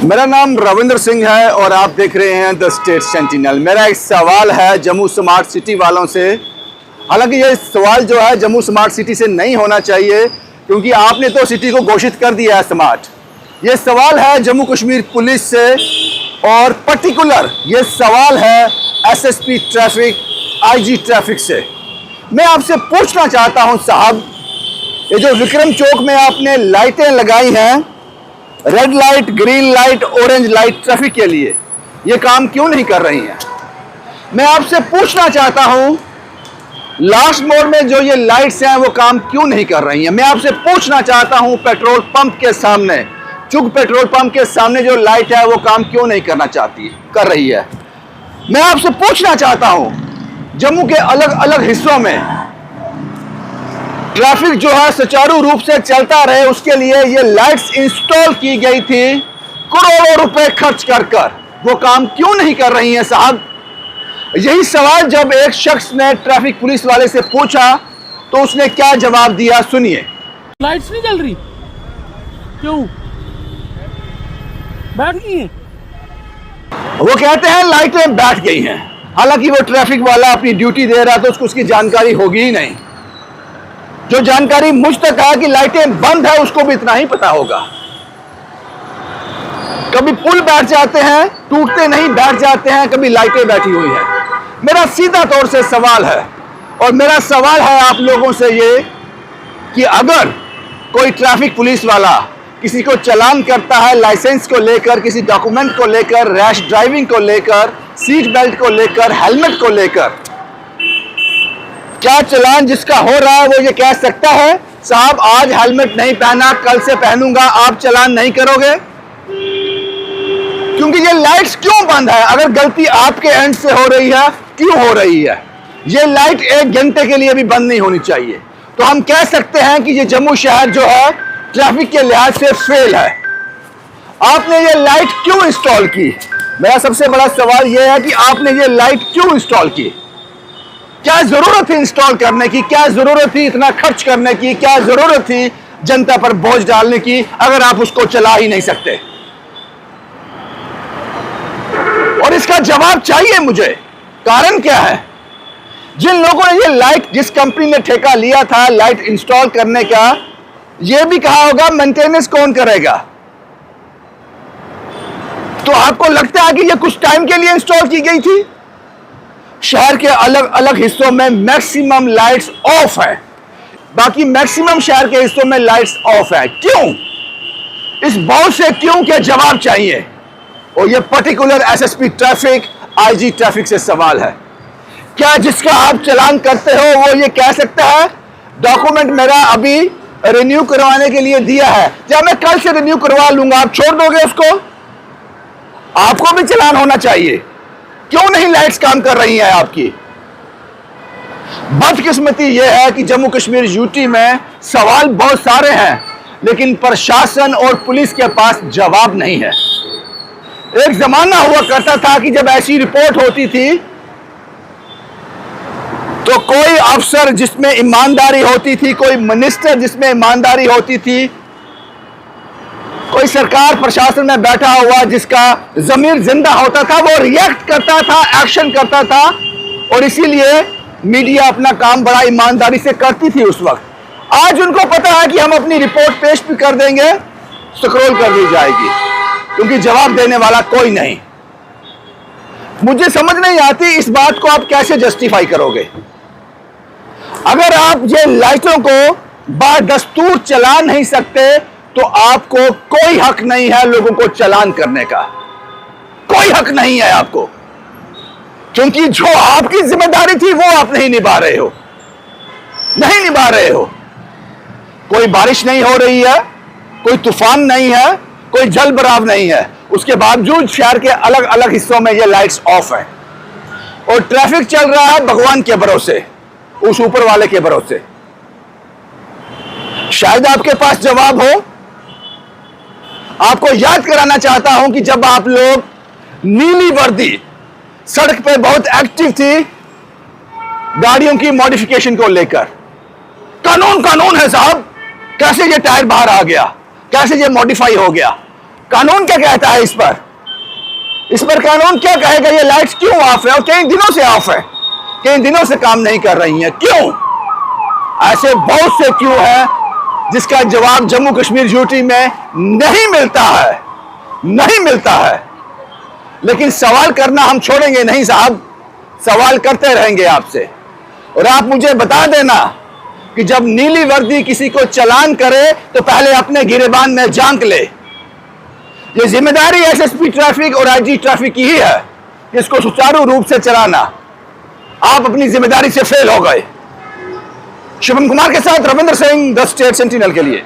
मेरा नाम रविंद्र सिंह है और आप देख रहे हैं द स्टेट सेंटिनल। मेरा एक सवाल है जम्मू स्मार्ट सिटी वालों से। हालांकि ये सवाल जो है जम्मू स्मार्ट सिटी से नहीं होना चाहिए, क्योंकि आपने तो सिटी को घोषित कर दिया है स्मार्ट। ये सवाल है जम्मू कश्मीर पुलिस से और पर्टिकुलर ये सवाल है एसएसपी ट्रैफिक, आईजी ट्रैफिक से। मैं आपसे पूछना चाहता हूं साहब, ये जो विक्रम चौक में आपने लाइटें लगाई हैं, red light, green light, orange light traffic के लिए, ये काम क्यों नहीं कर रही हैं? मैं आपसे पूछना चाहता हूं लास्ट मोड में जो ये लाइट्स हैं वो काम क्यों नहीं कर रही हैं? मैं आपसे पूछना चाहता हूं पेट्रोल पंप के सामने, चुग पेट्रोल पंप के सामने जो लाइट है वो काम क्यों नहीं कर रही है? मैं आपसे पूछना चाहता हूं जम्मू के अलग अलग हिस्सों में ट्रैफिक जो है सुचारू रूप से चलता रहे, उसके लिए ये लाइट्स इंस्टॉल की गई थी करोड़ों रुपए खर्च कर वो काम क्यों नहीं कर रही हैं साहब? यही सवाल जब एक शख्स ने ट्रैफिक पुलिस वाले से पूछा तो उसने क्या जवाब दिया, सुनिए। लाइट्स नहीं जल रही, क्यों बैठ गई हैं? वो कहते हैं लाइटें बैठ गई हैं। हालांकि वो ट्रैफिक वाला अपनी ड्यूटी दे रहा था, उसको उसकी जानकारी होगी ही नहीं। जो जानकारी मुझ तक है कि लाइटें बंद है, उसको भी इतना ही पता होगा। कभी पुल बैठ जाते हैं, टूटते नहीं बैठ जाते हैं, कभी लाइटें बैठी हुई हैं। मेरा सीधा तौर से सवाल है, और मेरा सवाल है आप लोगों से ये कि अगर कोई ट्रैफिक पुलिस वाला किसी को चालान करता है लाइसेंस को लेकर, किसी डॉक्यूमेंट को लेकर, रैश ड्राइविंग को लेकर, सीट बेल्ट को लेकर, हेलमेट को लेकर, क्या चालान जिसका हो रहा है वो ये कह सकता है साहब आज हेलमेट नहीं पहना, कल से पहनूंगा, आप चालान नहीं करोगे? क्योंकि ये लाइट्स क्यों बंद है? अगर गलती आपके एंड से हो रही है, क्यों हो रही है? ये लाइट 1 घंटे के लिए भी बंद नहीं होनी चाहिए। तो हम कह सकते हैं कि ये जम्मू शहर जो है ट्रैफिक के लिहाज से फेल है। आपने ये लाइट क्यों इंस्टॉल की? मेरा सबसे बड़ा सवाल यह है कि आपने ये लाइट क्यों इंस्टॉल की? क्या जरूरत थी इंस्टॉल करने की? क्या जरूरत थी इतना खर्च करने की? क्या जरूरत थी जनता पर बोझ डालने की अगर आप उसको चला ही नहीं सकते? और इसका जवाब चाहिए मुझे। कारण क्या है? जिन लोगों ने ये लाइट, जिस कंपनी ने ठेका लिया था लाइट इंस्टॉल करने का, ये भी कहा होगा मेंटेनेंस कौन करेगा? तो आपको लगता है कि ये कुछ टाइम के लिए इंस्टॉल की गई थी? शहर के अलग अलग हिस्सों में मैक्सिमम लाइट्स ऑफ है, बाकी मैक्सिमम शहर के हिस्सों में लाइट्स ऑफ है। क्यों? इस बहुत से क्यों के जवाब चाहिए, और ये particular SSP traffic, IG traffic से सवाल है। क्या जिसका आप चालान करते हो वो ये कह सकता है डॉक्यूमेंट मेरा अभी रिन्यू करवाने के लिए दिया है, या मैं कल से रिन्यू करवा लूंगा, आप छोड़ दोगे उसको? आपको भी चालान होना चाहिए। क्यों नहीं लाइट्स काम कर रही हैं आपकी? बदकिस्मती यह है कि जम्मू कश्मीर यूटी में सवाल बहुत सारे हैं, लेकिन प्रशासन और पुलिस के पास जवाब नहीं है। एक जमाना हुआ करता था कि जब ऐसी रिपोर्ट होती थी तो कोई अफसर जिसमें ईमानदारी होती थी, कोई मिनिस्टर जिसमें ईमानदारी होती थी, कोई सरकार प्रशासन में बैठा हुआ जिसका जमीर जिंदा होता था, वो रिएक्ट करता था, एक्शन करता था। और इसीलिए मीडिया अपना काम बड़ा ईमानदारी से करती थी उस वक्त। आज उनको पता है कि हम अपनी रिपोर्ट पेश भी कर देंगे, स्क्रॉल कर दी जाएगी, क्योंकि जवाब देने वाला कोई नहीं। मुझे समझ नहीं आती इस बात को आप कैसे जस्टिफाई करोगे? अगर आप ये लाइटों को बादस्तूर चला नहीं सकते तो आपको कोई हक नहीं है लोगों को चालान करने का। कोई हक नहीं है आपको, क्योंकि जो आपकी जिम्मेदारी थी वो आप नहीं निभा रहे हो, नहीं निभा रहे हो। कोई बारिश नहीं हो रही है, कोई तूफान नहीं है, कोई जल भराव नहीं है, उसके बावजूद शहर के अलग अलग हिस्सों में ये लाइट्स ऑफ है और ट्रैफिक चल रहा है भगवान के भरोसे, उस ऊपर वाले के भरोसे। शायद आपके पास जवाब हो। आपको याद कराना चाहता हूं कि जब आप लोग नीली वर्दी सड़क पे बहुत एक्टिव थी गाड़ियों की मॉडिफिकेशन को लेकर, कानून कानून है साहब, कैसे ये टायर बाहर आ गया, कैसे ये मॉडिफाई हो गया, कानून क्या कहता है इस पर कानून क्या कहेगा? ये लाइट्स क्यों ऑफ है और कई दिनों से ऑफ है, कई दिनों से काम नहीं कर रही हैं, क्यों? ऐसे बहुत से क्यों है जिसका जवाब जम्मू कश्मीर यूटी में नहीं मिलता है, नहीं मिलता है। लेकिन सवाल करना हम छोड़ेंगे नहीं साहब, सवाल करते रहेंगे आपसे। और आप मुझे बता देना कि जब नीली वर्दी किसी को चालान करे तो पहले अपने गिरेबान में झांक ले। ये जिम्मेदारी एसएसपी ट्रैफिक और आईजी ट्रैफिक की ही है कि इसको सुचारू रूप से चलाना। आप अपनी जिम्मेदारी से फेल हो गए। शुभम कुमार के साथ Ravindra Singh, the state sentinel के लिए।